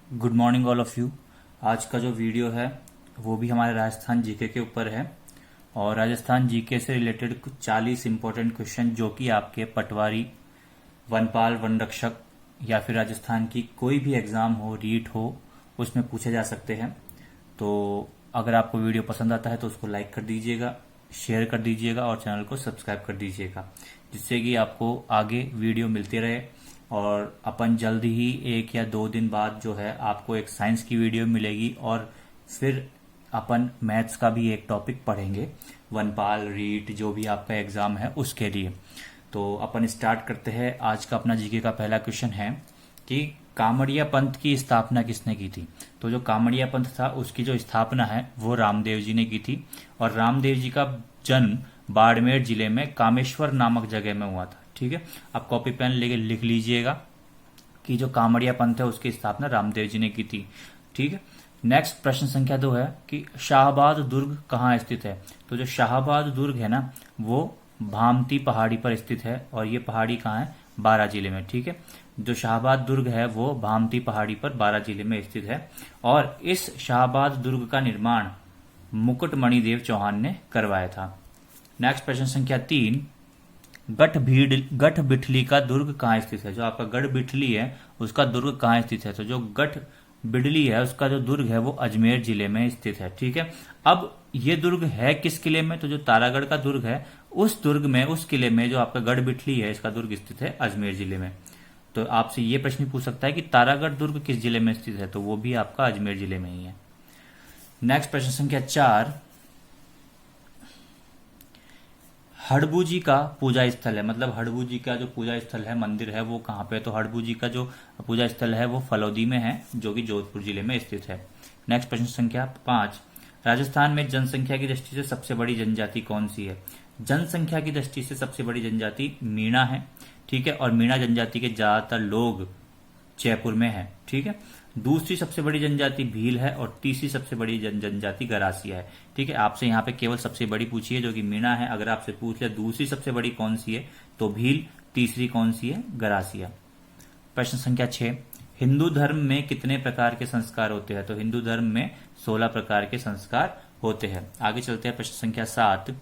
Good morning all of you. आज का जो वीडियो है वो भी हमारे राजस्थान जीके के ऊपर है और राजस्थान जीके से रिलेटेड कुछ 40 इंपॉर्टेंट क्वेश्चन जो कि आपके पटवारी, वनपाल, वन रक्षक या फिर राजस्थान की कोई भी एग्जाम हो, रीट हो, उसमें पूछे जा सकते हैं। तो अगर आपको वीडियो पसंद आता है तो उसको लाइक कर दीजिएगा, शेयर कर दीजिएगा और चैनल को सब्सक्राइब कर दीजिएगा, जिससे कि आपको आगे वीडियो मिलती रहे। और अपन जल्द ही 1 या 2 दिन बाद जो है आपको एक साइंस की वीडियो मिलेगी और फिर अपन मैथ्स का भी एक टॉपिक पढ़ेंगे, वनपाल, रीट जो भी आपका एग्जाम है उसके लिए। तो अपन स्टार्ट करते हैं। आज का अपना जीके का पहला क्वेश्चन है कि कामड़िया पंथ की स्थापना किसने की थी। तो जो कामड़िया पंथ था उसकी जो स्थापना है वो रामदेव जी ने की थी और रामदेव जी का जन्म बाड़मेर जिले में कामेश्वर नामक जगह में हुआ था। ठीक है, आप कॉपी पेन लेके लिख लीजिएगा कि जो कामड़िया पंथ है उसकी स्थापना रामदेव जी ने की थी। ठीक है, नेक्स्ट प्रश्न संख्या 2 है कि शाहबाद दुर्ग कहाँ स्थित है। तो जो शाहबाद दुर्ग है ना वो भामती पहाड़ी पर स्थित है और ये पहाड़ी कहाँ है, बारां जिले में। ठीक है, जो शाहबाद दुर्ग है वो भामती पहाड़ी पर बारां जिले में स्थित है और इस शाहबाद दुर्ग का निर्माण मुकुटमणिदेव चौहान ने करवाया था। नेक्स्ट प्रश्न संख्या 3, गठ बिठली का दुर्ग कहाँ स्थित है। जो आपका गढ़ बिठली है उसका दुर्ग कहाँ स्थित है। तो जो गठ बिडली है उसका जो दुर्ग है वो अजमेर जिले में स्थित है। ठीक है, अब ये दुर्ग है किस किले में। तो जो तारागढ़ का दुर्ग है उस दुर्ग में, उस किले में जो आपका गढ़ बिठली है इसका दुर्ग स्थित है अजमेर जिले में। तो आपसे ये प्रश्न पूछ सकता है कि तारागढ़ दुर्ग किस जिले में स्थित है। तो वो भी आपका अजमेर जिले में ही है। नेक्स्ट प्रश्न संख्या 4, हड़बू जी का पूजा स्थल है, मतलब हड़बू जी का जो पूजा स्थल है, मंदिर है, वो कहाँ पे है। तो हड़बू जी का जो पूजा स्थल है वो फलौदी में है जो कि जोधपुर जिले में स्थित है। नेक्स्ट प्रश्न संख्या 5, राजस्थान में जनसंख्या की दृष्टि से सबसे बड़ी जनजाति कौन सी है। जनसंख्या की दृष्टि से सबसे बड़ी जनजाति मीणा है। ठीक है, और मीणा जनजाति के ज्यादातर लोग जयपुर में है। ठीक है, दूसरी सबसे बड़ी जनजाति भील है और तीसरी सबसे बड़ी जनजाति गरासिया है। ठीक है, आपसे यहाँ पे केवल सबसे बड़ी पूछी है जो कि मीणा है। अगर आपसे पूछ लिया दूसरी सबसे बड़ी कौन सी है तो भील, तीसरी कौन सी है, गरासिया। प्रश्न संख्या 6, हिंदू धर्म में कितने प्रकार के संस्कार होते हैं। तो हिंदू धर्म में 16 प्रकार के संस्कार होते हैं। आगे चलते हैं प्रश्न संख्या 7,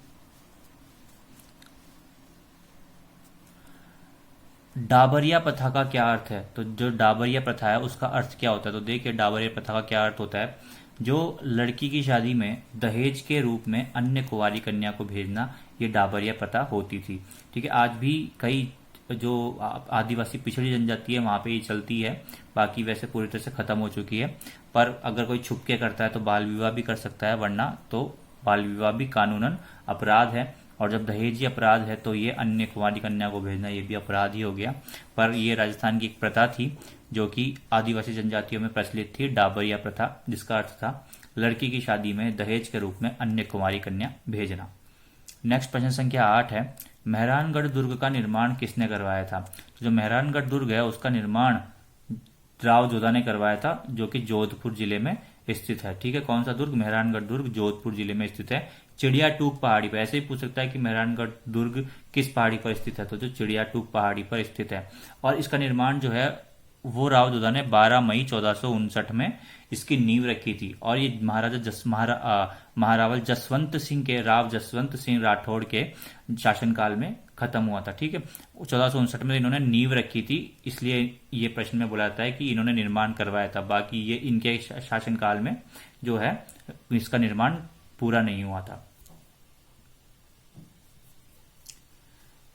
डाबरिया प्रथा का क्या अर्थ है। तो जो डाबरिया प्रथा है उसका अर्थ क्या होता है। तो देखिए डाबरिया प्रथा का क्या अर्थ होता है, जो लड़की की शादी में दहेज के रूप में अन्य कुंवारी कन्या को भेजना, ये डाबरिया प्रथा होती थी। ठीक है, आज भी कई जो आदिवासी पिछड़ी जनजाति है वहां पे ये चलती है, बाकी वैसे पूरी तरह से खत्म हो चुकी है। पर अगर कोई छुप के करता है तो बाल विवाह भी कर सकता है, वरना तो बाल विवाह भी कानूनन अपराध है। और जब दहेजी अपराध है तो ये अन्य कुंवारी कन्या को भेजना ये भी अपराध ही हो गया। पर ये राजस्थान की एक प्रथा थी जो कि आदिवासी जनजातियों में प्रचलित थी, डाबरिया प्रथा, जिसका अर्थ था लड़की की शादी में दहेज के रूप में अन्य कुंवारी कन्या भेजना। नेक्स्ट प्रश्न संख्या 8 है, मेहरानगढ़ दुर्ग का निर्माण किसने करवाया था। तो जो मेहरानगढ़ दुर्ग है उसका निर्माण राव जोधा ने करवाया था जो कि जोधपुर जिले में स्थित है। ठीक है, कौन सा दुर्ग, मेहरानगढ़ दुर्ग जोधपुर जिले में स्थित है, चिड़िया टूक पहाड़ी पर। ऐसे ही पूछ सकता है कि मेहरानगढ़ दुर्ग किस पहाड़ी पर स्थित है। तो जो चिड़िया टूक पहाड़ी पर स्थित है और इसका निर्माण जो है वो राव जोधा ने 12 मई 1459 में इसकी नींव रखी थी और ये महारावल जसवंत सिंह के, राव जसवंत सिंह राठौड़ के शासनकाल में खत्म हुआ था। ठीक है, 1459 में इन्होंने नींव रखी थी, इसलिए ये प्रश्न में बोला जाता है कि इन्होंने निर्माण करवाया था। बाकी ये इनके शासनकाल में जो है इसका निर्माण पूरा नहीं हुआ था।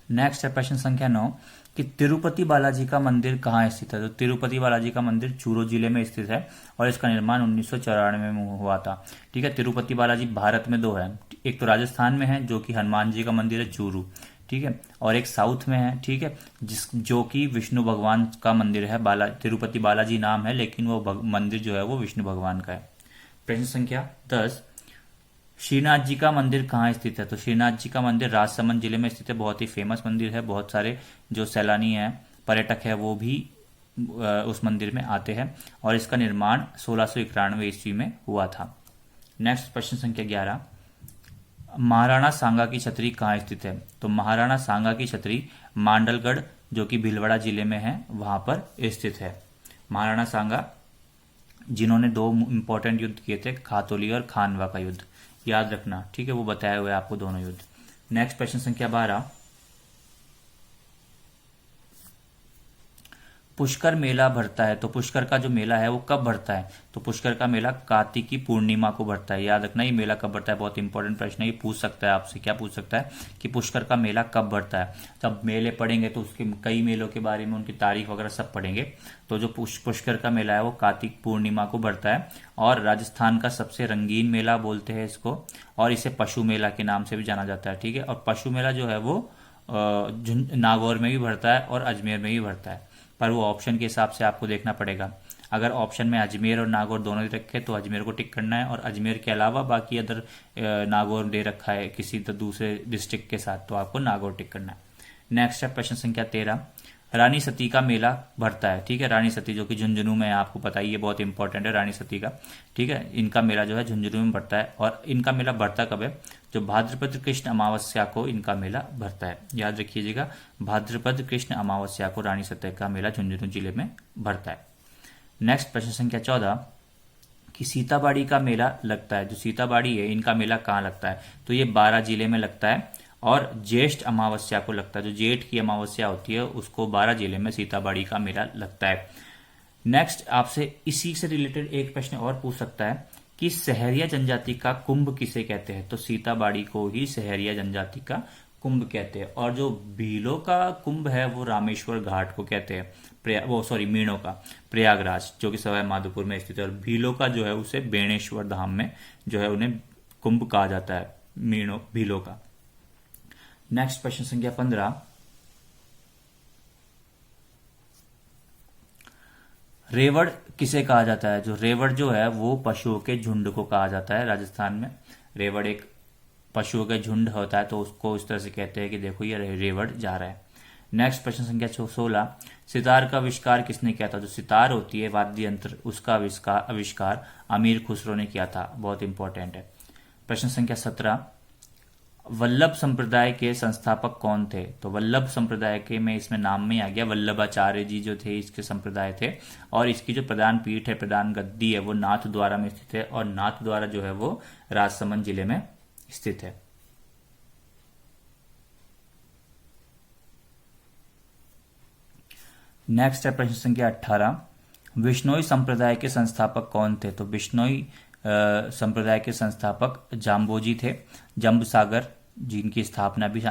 नेक्स्ट है प्रश्न संख्या 9 कि तिरुपति बालाजी का मंदिर कहाँ स्थित है। तो तिरुपति बालाजी का मंदिर चूरू जिले में स्थित है और इसका निर्माण 1994 में हुआ था। ठीक है, तिरुपति बालाजी भारत में 2 है, एक तो राजस्थान में है जो कि हनुमान जी का मंदिर है चूरू, ठीक है, और एक साउथ में है, ठीक है, जो कि विष्णु भगवान का मंदिर है। तिरुपति बालाजी नाम है लेकिन वो मंदिर जो है वो विष्णु भगवान का है। प्रश्न संख्या 10, श्रीनाथ जी का मंदिर कहाँ स्थित है। तो श्रीनाथ जी का मंदिर राजसमंद जिले में स्थित है, बहुत ही फेमस मंदिर है, बहुत सारे जो सैलानी हैं, पर्यटक है, वो भी उस मंदिर में आते हैं और इसका निर्माण 1691 ईस्वी में हुआ था। नेक्स्ट प्रश्न संख्या 11, महाराणा सांगा की छतरी कहाँ स्थित है। तो महाराणा सांगा की छतरी मांडलगढ़ जो कि भीलवाड़ा जिले में है वहां पर स्थित है। महाराणा सांगा जिन्होंने 2 इंपॉर्टेंट युद्ध किए थे, खातौली और खानवा का युद्ध, याद रखना, ठीक है, वो बताए हुए आपको दोनों युद्ध। नेक्स्ट प्रश्न संख्या 12, पुष्कर मेला भरता है, तो पुष्कर का जो मेला है वो कब भरता है? तो पुष्कर का मेला कार्तिक की पूर्णिमा को भरता है, याद रखना, ये मेला कब भरता है, बहुत इंपॉर्टेंट प्रश्न है, ये पूछ सकता है आपसे, क्या पूछ सकता है कि पुष्कर का मेला कब भरता है। जब मेले पढ़ेंगे तो उसके कई मेलों के बारे में, उनकी तारीख वगैरह सब पढ़ेंगे। तो जो पुष्कर का मेला है वो कार्तिक पूर्णिमा को भरता है, और राजस्थान का सबसे रंगीन मेला बोलते हैं इसको, और इसे पशु मेला के नाम से भी जाना जाता है, ठीक है। और पशु मेला जो है वो नागौर में भी भरता है और अजमेर में भी भरता है, पर वो ऑप्शन के हिसाब से आपको देखना पड़ेगा। अगर ऑप्शन में अजमेर और नागौर दोनों दे रखे तो अजमेर को टिक करना है, और अजमेर के अलावा बाकी अदर नागौर दे रखा है किसी दूसरे डिस्ट्रिक्ट के साथ, तो आपको नागौर टिक करना है। नेक्स्ट है प्रश्न संख्या 13, रानी सती का मेला भरता है, ठीक है। रानी सती जो कि झुंझुनू में है, आपको पता ही है, बहुत इंपॉर्टेंट है रानी सती का, ठीक है। इनका मेला जो है झुंझुनू में भरता है, और इनका मेला भरता कब है? जो भाद्रपद कृष्ण अमावस्या को इनका मेला भरता है, याद रखिएगा, भाद्रपद कृष्ण अमावस्या को रानी सती का मेला झुंझुनू जिले में भरता है। नेक्स्ट प्रश्न संख्या 14, कि सीताबाड़ी का मेला लगता है, जो सीताबाड़ी है इनका मेला कहाँ लगता है? तो ये 12 जिले में लगता है, और ज्येष्ठ अमावस्या को लगता है, जो जेठ की अमावस्या होती है उसको 12 जिले में सीताबाड़ी का मेला लगता है। नेक्स्ट आपसे इसी से रिलेटेड एक प्रश्न और पूछ सकता है कि सहरिया जनजाति का कुंभ किसे कहते हैं? तो सीताबाड़ी को ही सहरिया जनजाति का कुंभ कहते हैं, और जो भीलों का कुंभ है वो रामेश्वर घाट को कहते हैं, मीणों का प्रयागराज जो कि सवाई माधोपुर में स्थित है, और भीलों का जो है उसे बेणेश्वर धाम में जो है उन्हें कुंभ कहा जाता है, भीलों का। नेक्स्ट प्रश्न संख्या 15, रेवड़ किसे कहा जाता है? जो रेवड़ जो है वो पशुओं के झुंड को कहा जाता है राजस्थान में। रेवड़ एक पशुओं का झुंड होता है, तो उसको इस तरह से कहते हैं कि देखो ये रेवड़ जा रहा है। नेक्स्ट प्रश्न संख्या 16, सितार का आविष्कार किसने किया था? जो सितार होती है वाद्य यंत्र, उसका आविष्कार अमीर खुसरो ने किया था, बहुत इंपॉर्टेंट है। प्रश्न संख्या 17, वल्लभ संप्रदाय के संस्थापक कौन थे? तो वल्लभ संप्रदाय के में इसमें नाम में आ गया, वल्लभाचार्य जी जो थे इसके संप्रदाय थे, और इसकी जो प्रधान पीठ है, प्रधान गद्दी है, वो नाथ द्वारा में स्थित है, और नाथ द्वारा जो है वो राजसमंद जिले में स्थित है। नेक्स्ट है प्रश्न संख्या 18, विश्नोई संप्रदाय के संस्थापक कौन थे? तो विश्नोई संप्रदाय के संस्थापक जाम्बोजी थे, जम्ब सागर जिनकी स्थापना भी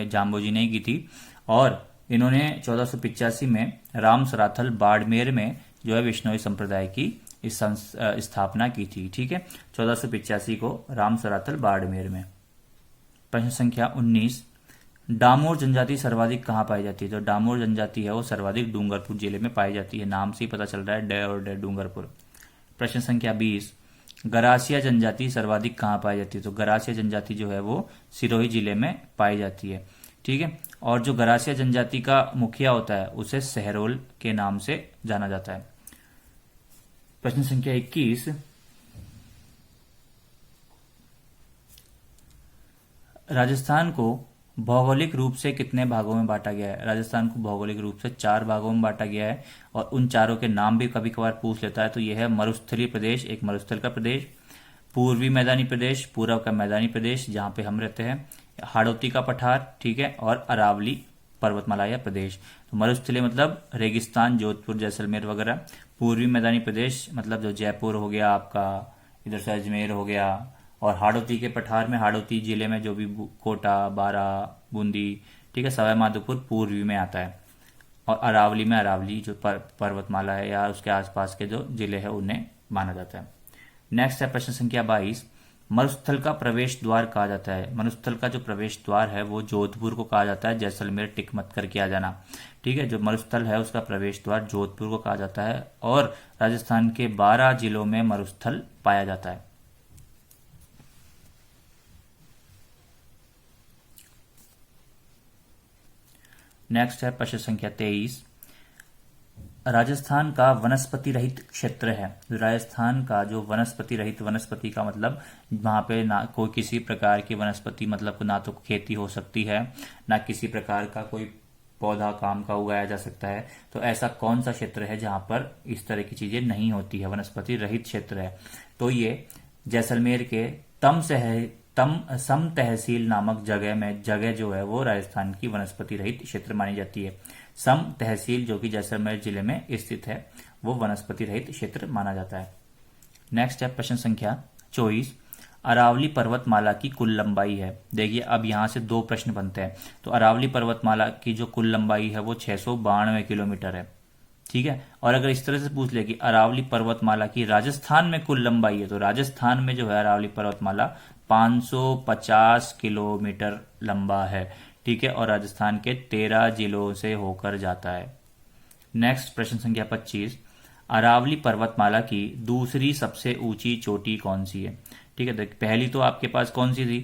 जाम्बोजी ने की थी, और इन्होंने 1485 में राम सराथल बाड़मेर में जो है विश्नोई संप्रदाय की इस स्थापना की थी, ठीक है, 1485 को राम सराथल बाड़मेर में। प्रश्न संख्या 19, डामोर जनजाति सर्वाधिक कहाँ पाई जाती है? तो डामोर जनजाति है वो सर्वाधिक डूंगरपुर जिले में पाई जाती है, नाम से ही पता चल रहा है, डे और डे डूंगरपुर। प्रश्न संख्या 20, गरासिया जनजाति सर्वाधिक कहाँ पाई जाती है? तो गरासिया जनजाति जो है वो सिरोही जिले में पाई जाती है, ठीक है, और जो गरासिया जनजाति का मुखिया होता है उसे सहरोल के नाम से जाना जाता है। प्रश्न संख्या 21, राजस्थान को भौगोलिक रूप से कितने भागों में बांटा गया है? राजस्थान को भौगोलिक रूप से 4 भागों में बांटा गया है, और उन चारों के नाम भी कभी कभार पूछ लेता है। तो यह है मरुस्थलीय प्रदेश, एक मरुस्थल का प्रदेश, पूर्वी मैदानी प्रदेश, पूर्व का मैदानी प्रदेश जहां पे हम रहते हैं, हाड़ौती का पठार, ठीक है, और अरावली पर्वतमाला या प्रदेश। तो मरुस्थलीय मतलब रेगिस्तान, जोधपुर, जैसलमेर वगैरह। पूर्वी मैदानी प्रदेश मतलब जो जयपुर हो गया आपका, इधर से अजमेर हो गया, और हाड़ौती के पठार में हाड़ौती जिले में जो भी कोटा, बारा, बूंदी, ठीक है, सवाई माधोपुर पूर्वी में आता है, और अरावली में अरावली जो पर्वतमाला है या उसके आसपास के जो जिले हैं उन्हें माना जाता है। नेक्स्ट है प्रश्न संख्या 22, मरुस्थल का प्रवेश द्वार कहा जाता है। मरुस्थल का जो प्रवेश द्वार है वो जोधपुर को कहा जाता है, जैसलमेर टिक मत करके आ जाना, ठीक है। जो मरुस्थल है उसका प्रवेश द्वार जोधपुर को कहा जाता है, और राजस्थान के 12 जिलों में मरुस्थल पाया जाता है। नेक्स्ट है प्रश्न संख्या 23, राजस्थान का वनस्पति रहित क्षेत्र है। राजस्थान का जो वनस्पति रहित, वनस्पति का मतलब वहां पे ना कोई किसी प्रकार की वनस्पति, मतलब ना तो खेती हो सकती है, ना किसी प्रकार का कोई पौधा काम का उगाया जा सकता है। तो ऐसा कौन सा क्षेत्र है जहां पर इस तरह की चीजें नहीं होती है, वनस्पति रहित क्षेत्र है? तो ये जैसलमेर के सम तहसील नामक जगह जो है वो राजस्थान की वनस्पति रहित क्षेत्र मानी जाती है। सम तहसील जो कि जैसलमेर जिले में स्थित है वो वनस्पति रहित क्षेत्र माना जाता है। नेक्स्ट है प्रश्न संख्या 24। अरावली पर्वतमाला की कुल लंबाई है। देखिए अब यहां से दो प्रश्न बनते हैं। तो अरावली पर्वतमाला की जो कुल लंबाई है वो 692 किलोमीटर है, ठीक है। और अगर इस तरह से पूछ ले कि अरावली पर्वतमाला की राजस्थान में कुल लंबाई है, तो राजस्थान में जो है अरावली पर्वतमाला 550 किलोमीटर लंबा है, ठीक है, और राजस्थान के 13 जिलों से होकर जाता है। नेक्स्ट प्रश्न संख्या 25। अरावली पर्वतमाला की दूसरी सबसे ऊंची चोटी कौन सी है? ठीक है, पहली तो आपके पास कौन सी थी?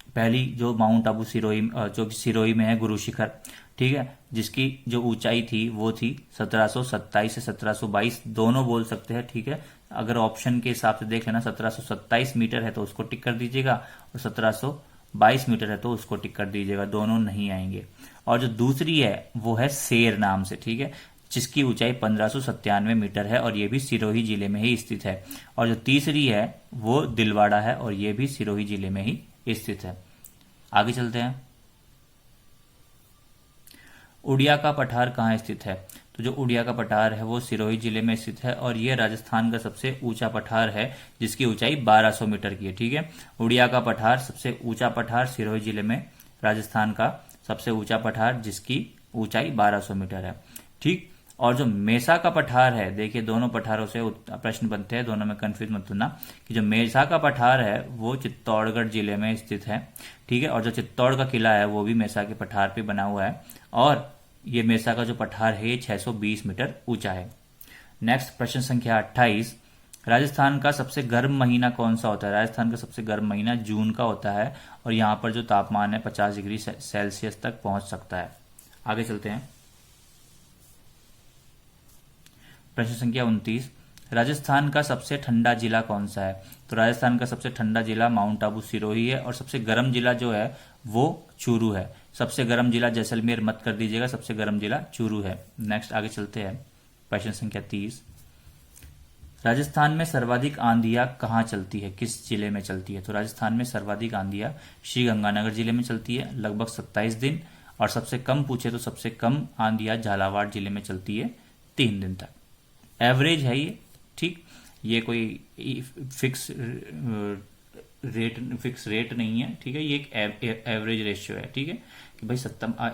पहली जो माउंट आबू जो सिरोही में है, गुरु शिखर, ठीक है, जिसकी जो ऊंचाई थी वो थी 1727 से 1722 दोनों बोल सकते हैं, ठीक है। अगर ऑप्शन के हिसाब से देख लेना 1727 मीटर है तो उसको टिक कर दीजिएगा और 1722 मीटर है तो उसको टिक कर दीजिएगा, दोनों नहीं आएंगे। और जो दूसरी है वो है शेर नाम से, ठीक है, जिसकी ऊंचाई 1597 मीटर है और ये भी सिरोही जिले में ही स्थित है। और जो तीसरी है वो दिलवाड़ा है और ये भी सिरोही जिले में ही स्थित है। आगे चलते हैं। उड़िया का पठार कहाँ स्थित है? तो जो उड़िया का पठार है वो सिरोही जिले में स्थित है और ये राजस्थान का सबसे ऊंचा पठार है जिसकी ऊंचाई 1200 मीटर की है, ठीक है। उड़िया का पठार सबसे ऊंचा पठार सिरोही जिले में, राजस्थान का सबसे ऊंचा पठार जिसकी ऊंचाई 1200 मीटर है, ठीक। और जो मेसा का पठार है, देखिए दोनों पठारों से प्रश्न बनते हैं, दोनों में कंफ्यूज मत होना कि जो मेसा का पठार है वो चित्तौड़गढ़ जिले में स्थित है, ठीक है। और जो चित्तौड़ का किला है वो भी मेसा के पठार पे बना हुआ है और ये मेसा का जो पठार है ये 620 मीटर ऊंचा है। नेक्स्ट प्रश्न संख्या 28। राजस्थान का सबसे गर्म महीना कौन सा होता है? राजस्थान का सबसे गर्म महीना जून का होता है और यहाँ पर जो तापमान है 50 डिग्री सेल्सियस तक पहुंच सकता है। आगे चलते हैं। प्रश्न संख्या 29। राजस्थान का सबसे ठंडा जिला कौन सा है? तो राजस्थान का सबसे ठंडा जिला माउंट आबू सिरोही है और सबसे गर्म जिला जो है वो चूरू है। सबसे गर्म जिला जैसलमेर मत कर दीजिएगा, सबसे गर्म जिला चूरू है। नेक्स्ट आगे चलते हैं। प्रश्न संख्या 30। राजस्थान में सर्वाधिक आंधियां कहाँ चलती है, किस जिले में चलती है? तो राजस्थान में सर्वाधिक आंधियां श्री गंगानगर जिले में चलती है, लगभग 27 दिन। और सबसे कम पूछे तो सबसे कम आंधियां झालावाड़ जिले में चलती है 3 दिन तक। एवरेज है ये, ठीक, ये कोई फिक्स रेट नहीं है, ठीक है, ये एक एवरेज रेशियो है, ठीक है, कि भाई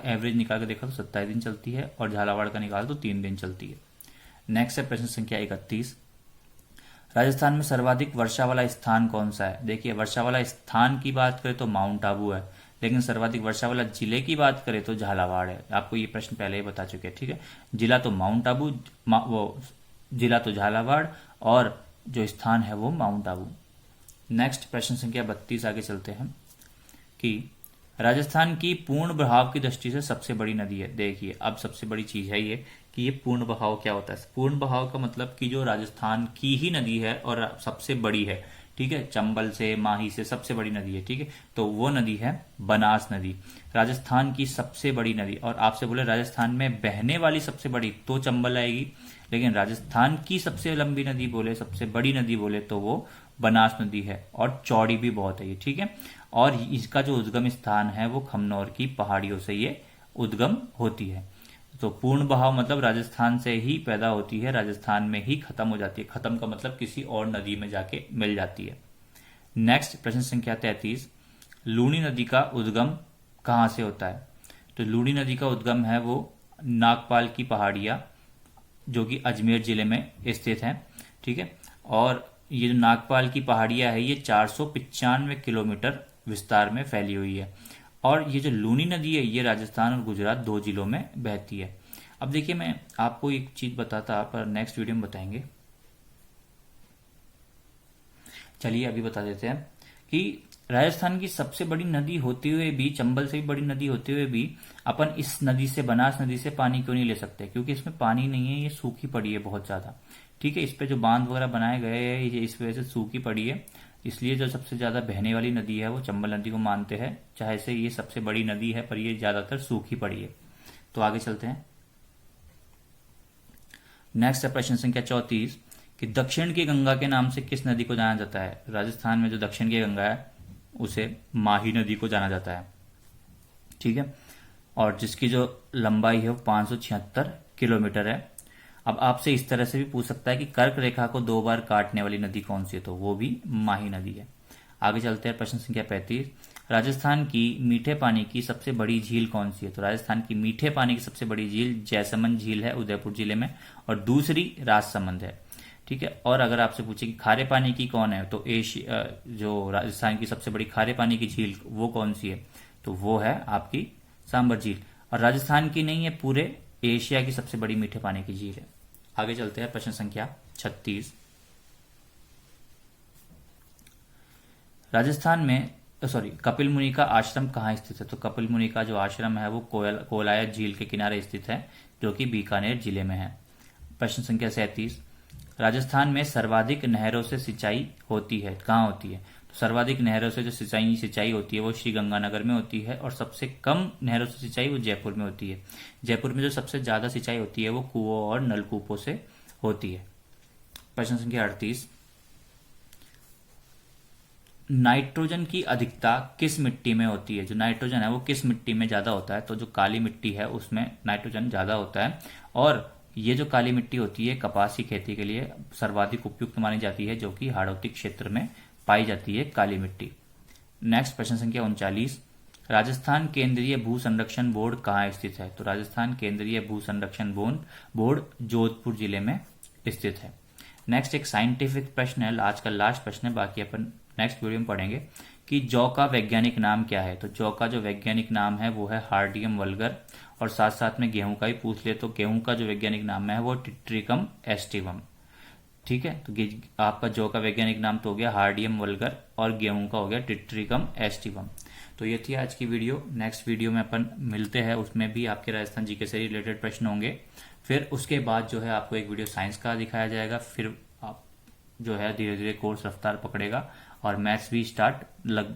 एवरेज निकाल के देखा तो 27 दिन चलती है और झालावाड़ का निकाल तो 3 दिन चलती है। नेक्स्ट है प्रश्न संख्या 31। राजस्थान में सर्वाधिक वर्षा वाला स्थान कौन सा है? देखिए वर्षा वाला स्थान की बात करें तो माउंट आबू है, लेकिन सर्वाधिक वर्षा वाला जिले की बात करें तो झालावाड़ है। आपको ये प्रश्न पहले ही बता चुके हैं, ठीक है। जिला तो माउंट आबू, जिला तो झालावाड़ और जो स्थान है वो माउंट आबू। नेक्स्ट प्रश्न संख्या 32 आगे चलते हैं कि राजस्थान की पूर्ण बहाव की दृष्टि से सबसे बड़ी नदी है। देखिए अब सबसे बड़ी चीज है ये कि ये पूर्ण बहाव क्या होता है। पूर्ण बहाव का मतलब कि जो राजस्थान की ही नदी है और सबसे बड़ी है, ठीक है, चंबल से माही से सबसे बड़ी नदी है, ठीक है, तो वो नदी है बनास नदी, राजस्थान की सबसे बड़ी नदी। और आपसे बोले राजस्थान में बहने वाली सबसे बड़ी तो चंबल आएगी, लेकिन राजस्थान की सबसे लंबी नदी बोले, सबसे बड़ी नदी बोले तो वो बनास नदी है और चौड़ी भी बहुत है ये, ठीक है। और इसका जो उद्गम स्थान है वो खमनौर की पहाड़ियों से ये उद्गम होती है। तो पूर्ण बहाव मतलब राजस्थान से ही पैदा होती है, राजस्थान में ही खत्म हो जाती है। खत्म का मतलब किसी और नदी में जाके मिल जाती है। नेक्स्ट प्रश्न संख्या 33। लूणी नदी का उद्गम कहाँ से होता है? तो लूणी नदी का उद्गम है वो नागपाल की पहाड़ियां जो कि अजमेर जिले में स्थित है, ठीक है। और ये जो नागपाल की पहाड़ियां है ये 495 किलोमीटर विस्तार में फैली हुई है। और ये जो लूनी नदी है ये राजस्थान और गुजरात 2 जिलों में बहती है। अब देखिए मैं आपको एक चीज बताता पर नेक्स्ट वीडियो में बताएंगे। चलिए अभी बता देते हैं कि राजस्थान की सबसे बड़ी नदी होते हुए भी, चंबल से भी बड़ी नदी होते हुए भी अपन इस नदी से, बनास नदी से पानी क्यों नहीं ले सकते? क्योंकि इसमें पानी नहीं है, ये सूखी पड़ी है बहुत ज्यादा, ठीक है। इस पे जो बांध वगैरह बनाए गए हैं ये इस वजह से सूखी पड़ी है, इसलिए जो सबसे ज्यादा बहने वाली नदी है वो चंबल नदी को मानते हैं, चाहे से ये सबसे बड़ी नदी है पर ये ज्यादातर सूखी पड़ी है। तो आगे चलते हैं। नेक्स्ट है प्रश्न संख्या 34 कि दक्षिण की गंगा के नाम से किस नदी को जाना जाता है। राजस्थान में जो दक्षिण की गंगा है उसे माही नदी को जाना जाता है, ठीक है, और जिसकी जो लंबाई है वो 576 किलोमीटर है। अब आपसे इस तरह से भी पूछ सकता है कि कर्क रेखा को 2 बार काटने वाली नदी कौन सी है, तो वो भी माही नदी है। आगे चलते हैं प्रश्न संख्या 35 राजस्थान की मीठे पानी की सबसे बड़ी झील कौन सी है। तो राजस्थान की मीठे पानी की सबसे बड़ी झील जैसमंद झील है उदयपुर जिले में, और दूसरी राजसमंद है, ठीक है। और अगर आपसे पूछे कि खारे पानी की कौन है, तो एशिया जो राजस्थान की सबसे बड़ी खारे पानी की झील वो कौन सी है, तो वो है आपकी सांबर झील। और राजस्थान की नहीं है, पूरे एशिया की सबसे बड़ी मीठे पानी की झील है। आगे चलते हैं प्रश्न संख्या 36 राजस्थान में कपिल मुनि का आश्रम कहाँ स्थित है। तो कपिल मुनि का जो आश्रम है वो कोलायत झील के किनारे स्थित है, जो कि बीकानेर जिले में है। प्रश्न संख्या 37 राजस्थान में सर्वाधिक नहरों से सिंचाई होती है, कहाँ होती है। तो सर्वाधिक नहरों से जो सिंचाई होती है वो श्री गंगानगर में होती है, और सबसे कम नहरों से सिंचाई वो जयपुर में होती है। जयपुर में जो सबसे ज्यादा सिंचाई होती है वो कुओं और नलकूपों से होती है। प्रश्न संख्या 38 नाइट्रोजन की अधिकता किस मिट्टी में होती है। जो नाइट्रोजन है वो किस मिट्टी में ज्यादा होता है, तो जो काली मिट्टी है उसमें नाइट्रोजन ज्यादा होता है, और ये जो काली मिट्टी होती है कपास की खेती के लिए सर्वाधिक उपयुक्त मानी जाती है, जो कि हाड़ौती क्षेत्र में पाई जाती है काली मिट्टी। नेक्स्ट प्रश्न संख्या 39 राजस्थान केंद्रीय भू संरक्षण बोर्ड कहाँ स्थित है। तो राजस्थान केंद्रीय भू संरक्षण बोर्ड जोधपुर जिले में स्थित है। नेक्स्ट एक साइंटिफिक प्रश्न है, आज का लास्ट प्रश्न है, बाकी अपन नेक्स्ट वीडियो में पढ़ेंगे कि जौ का वैज्ञानिक नाम क्या है। तो जौ का जो वैज्ञानिक नाम है वो है हार्डियम वल्गर, और साथ साथ में गेहूं का ही पूछ ले तो गेहूं का जो वैज्ञानिक नाम है वो टिट्रिकम एस्टिवम, ठीक है। तो आपका जौ का वैज्ञानिक नाम तो हो गया हार्डियम वल्गर, और गेहूं का हो गया टिट्रिकम एस्टिवम। तो ये थी आज की वीडियो। नेक्स्ट वीडियो में अपन मिलते हैं, उसमें भी आपके राजस्थान जीके से रिलेटेड प्रश्न होंगे। फिर उसके बाद जो है आपको एक वीडियो साइंस का दिखाया जाएगा, फिर आप जो है धीरे धीरे कोर्स रफ्तार पकड़ेगा, और मैथ्स भी स्टार्ट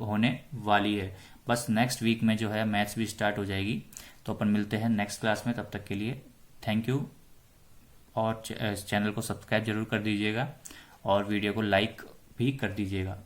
होने वाली है। बस नेक्स्ट वीक में जो है मैथ्स भी स्टार्ट हो जाएगी। तो अपन मिलते हैं नेक्स्ट क्लास में, तब तक के लिए थैंक यू, और चैनल को सब्सक्राइब जरूर कर दीजिएगा, और वीडियो को लाइक भी कर दीजिएगा।